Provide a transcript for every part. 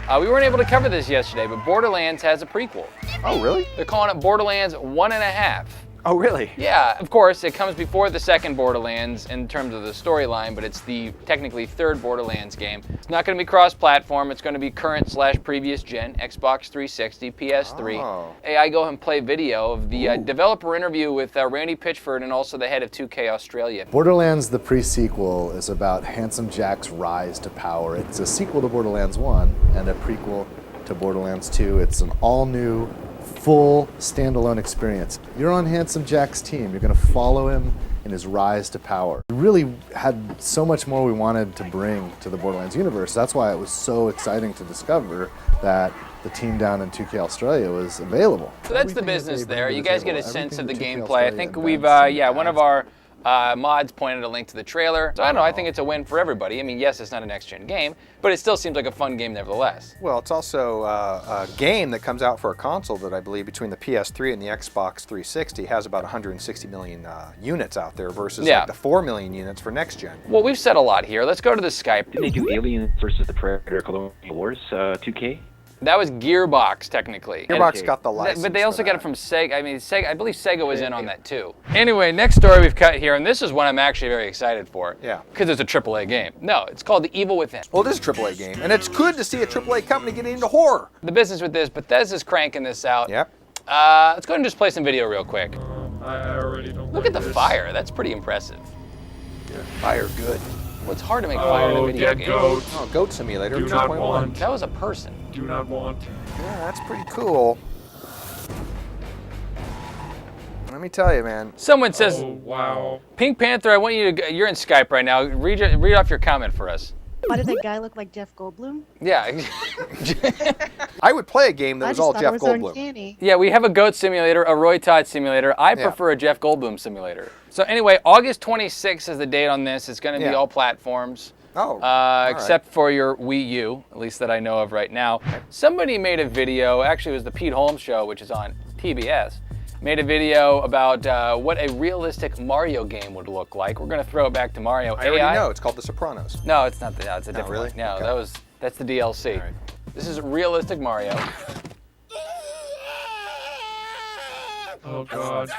We weren't able to cover this yesterday, but Borderlands has a prequel. Oh, really? They're calling it Borderlands 1.5. Oh, really? Yeah, of course, it comes before the second Borderlands in terms of the storyline, but it's the technically third Borderlands game. It's not going to be cross-platform. It's going to be current/previous gen, Xbox 360, PS3. Oh. Hey, I go and play video of the developer interview with Randy Pitchford and also the head of 2K Australia. Borderlands, the pre-sequel, is about Handsome Jack's rise to power. It's a sequel to Borderlands 1 and a prequel to Borderlands 2. It's an all-new, full standalone experience. You're on Handsome Jack's team. You're going to follow him in his rise to power. We really had so much more we wanted to bring to the Borderlands universe. That's why it was so exciting to discover that the team down in 2K Australia was available. So that's the business there. You guys get a sense of the gameplay. I think we've, one of our mods pointed a link to the trailer. So I don't know, I think it's a win for everybody. I mean, yes, it's not a next-gen game, but it still seems like a fun game nevertheless. Well, it's also a game that comes out for a console that I believe between the PS3 and the Xbox 360 has about 160 million units out there versus like the 4 million units for next-gen. Well, we've said a lot here. Let's go to the Skype. Didn't they do Alien versus the Predator Colonial Wars 2K? That was Gearbox, technically. Gearbox got the license. But they also got it from Sega. I mean, Sega. I believe Sega was in on that too. Anyway, next story we've cut here, and this is one I'm actually very excited for. Yeah. Because it's a AAA game. No, it's called The Evil Within. Well, it is a AAA game, and it's good to see a AAA company getting into horror. The business with this, Bethesda's cranking this out. Yep. Let's go ahead and just play some video real quick. I already don't Look at the fire. That's pretty impressive. Yeah. Fire good. Well, it's hard to make fire in a video dead game. goat. Oh, Goat Simulator Do not 2.1. want. That was a person. Do not want. Yeah, that's pretty cool. Let me tell you, man. Someone says, Oh, wow. Pink Panther, I want you to, you're in Skype right now. Read off your comment for us. Why did that guy look like Jeff Goldblum? Yeah. I would play a game that I was just all thought Jeff it was Goldblum. uncanny. Yeah, we have a goat simulator, a Roy Todd simulator. I prefer a Jeff Goldblum simulator. So anyway, August 26th is the date on this. It's going to be all platforms. Oh, except for your Wii U, at least that I know of right now. Somebody made a video, actually it was the Pete Holmes Show, which is on TBS, made a video about what a realistic Mario game would look like. We're going to throw it back to Mario. I already know. It's called The Sopranos. No, it's not. No, it's a different really? one. No, Okay. that's the DLC. All right. This is realistic Mario. Oh, God.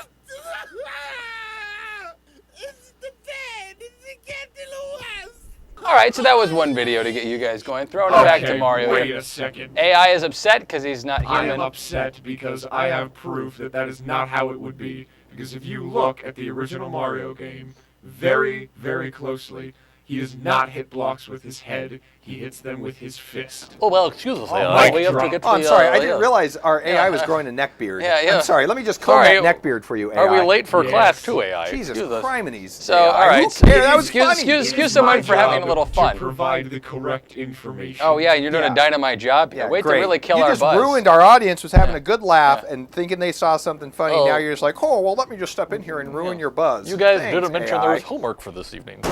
All right, so that was one video to get you guys going. Throwing it back to Mario. Wait here. a second. AI is upset because he's not I am human. upset because I have proof that that is not how it would be. Because if you look at the original Mario game very, very closely, he does not hit blocks with his head. He hits them with his fist. Oh, well, excuse us. mic we have to drop. get to Oh, I'm the, sorry. I didn't realize our AI Yeah. was growing a neck beard. Yeah, yeah. I'm sorry. Let me just comb Sorry. that neck beard for you, AI. Are we late for Yes. class too, AI? Jesus Excuse us. criminies. So, AI. all right. Who cares? That was excuse, funny. excuse, It excuse is someone my for having a job little fun. to provide the correct information. Oh, yeah, you're doing Yeah. a dynamite job here. Yeah, Wait great. to really kill you our just buzz. ruined our audience was having Yeah. a good laugh Yeah. and thinking they saw something funny. Oh. Now you're just like, oh, well, let me just step in here and ruin your buzz. You guys Thanks, didn't mention AI. there was homework for this evening.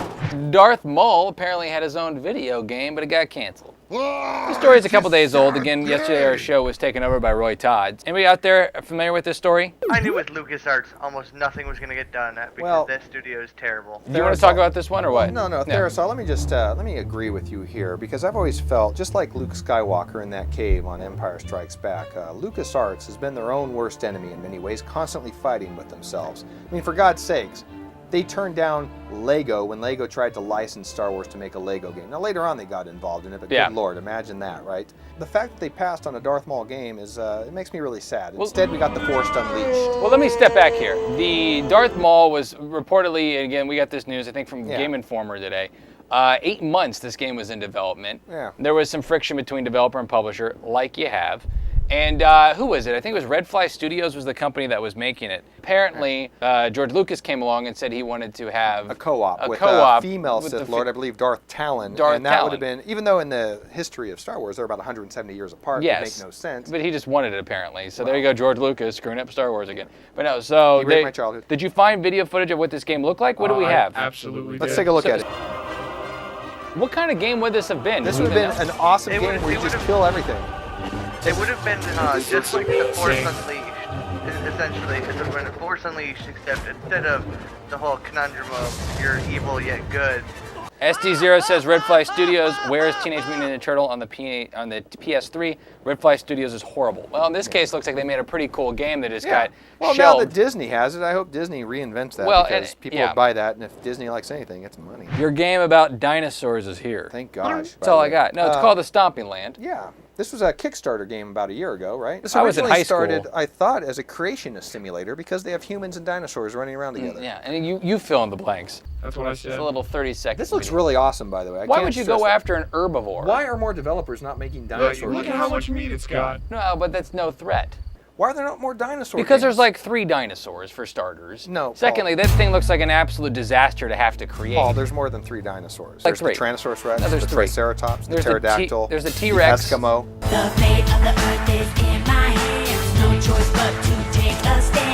Darth Maul apparently had his own video game, but it got canceled. The story is a couple days old. Again, yesterday our show was taken over by Roy Todd. Anybody out there familiar with this story? I knew with LucasArts almost nothing was going to get done because Well- that studio is terrible. Do you want to talk about this one or what? No, Therisol, let me just let me agree with you here because I've always felt just like Luke Skywalker in that cave on Empire Strikes Back. LucasArts has been their own worst enemy in many ways, constantly fighting with themselves. I mean, for God's sakes, they turned down Lego when Lego tried to license Star Wars to make a Lego game. Now later on they got involved in it, but Yeah. good Lord, imagine that, right? The fact that they passed on a Darth Maul game is it makes me really sad. Instead, we got the Force Unleashed. Well, let me step back here. The Darth Maul was reportedly, and again, we got this news, I think, from Yeah. Game Informer today. 8 months this game was in development. Yeah. There was some friction between developer and publisher, like you have. And who was it? I think it was Red Fly Studios was the company that was making it. Apparently, George Lucas came along and said he wanted to have A co-op with co-op a female with Sith the Lord, I believe Darth Talon. Darth and that Talon. would have been, even though in the history of Star Wars they're about 170 years apart, it would make no sense. But he just wanted it apparently. So there you go, George Lucas screwing up Star Wars again. But no, so He raped my childhood. did you find video footage of what this game looked like? What do we I have? absolutely Let's did. take a look at it. What kind of game would this have been? This Do we would have even been know? an awesome It game would've- where you it just would've- kill everything. It would have been just like the Force insane. Unleashed. Essentially, it would have been a Force Unleashed, except instead of the whole conundrum of you're evil yet good, SD0 says Redfly Studios, where is Teenage Mutant Ninja Turtle on the PS3? Redfly Studios is horrible. Well, in this case, looks like they made a pretty cool game that just got Well, shelved. now that Disney has it, I hope Disney reinvents that Well, because and- people yeah. will buy that, and if Disney likes anything, it's money. Your game about dinosaurs is here. Thank gosh. That's all I got. No, it's called The Stomping Land. Yeah. This was a Kickstarter game about a year ago, right? This I was in originally high school. started, I thought, as a creationist simulator because they have humans and dinosaurs running around together. Yeah, and you fill in the blanks. That's what I said. It's a little 30-second. This looks really awesome, by the way. Why would you go after an herbivore? Why are more developers not making Look, dinosaur look at games? how much meat it's got. No, but that's no threat. Why are there not more dinosaur Because games? there's like 3 dinosaurs, for starters. No, Paul. Secondly, that thing looks like an absolute disaster to have to create. Paul, there's more than 3 dinosaurs. Like There's 3. the Tyrannosaurus Rex, No, there's the 3. Triceratops, the There's the T- pterodactyl, there's the T-Rex. Eskimo. The fate of the earth is in my hands. No choice but to take a stand.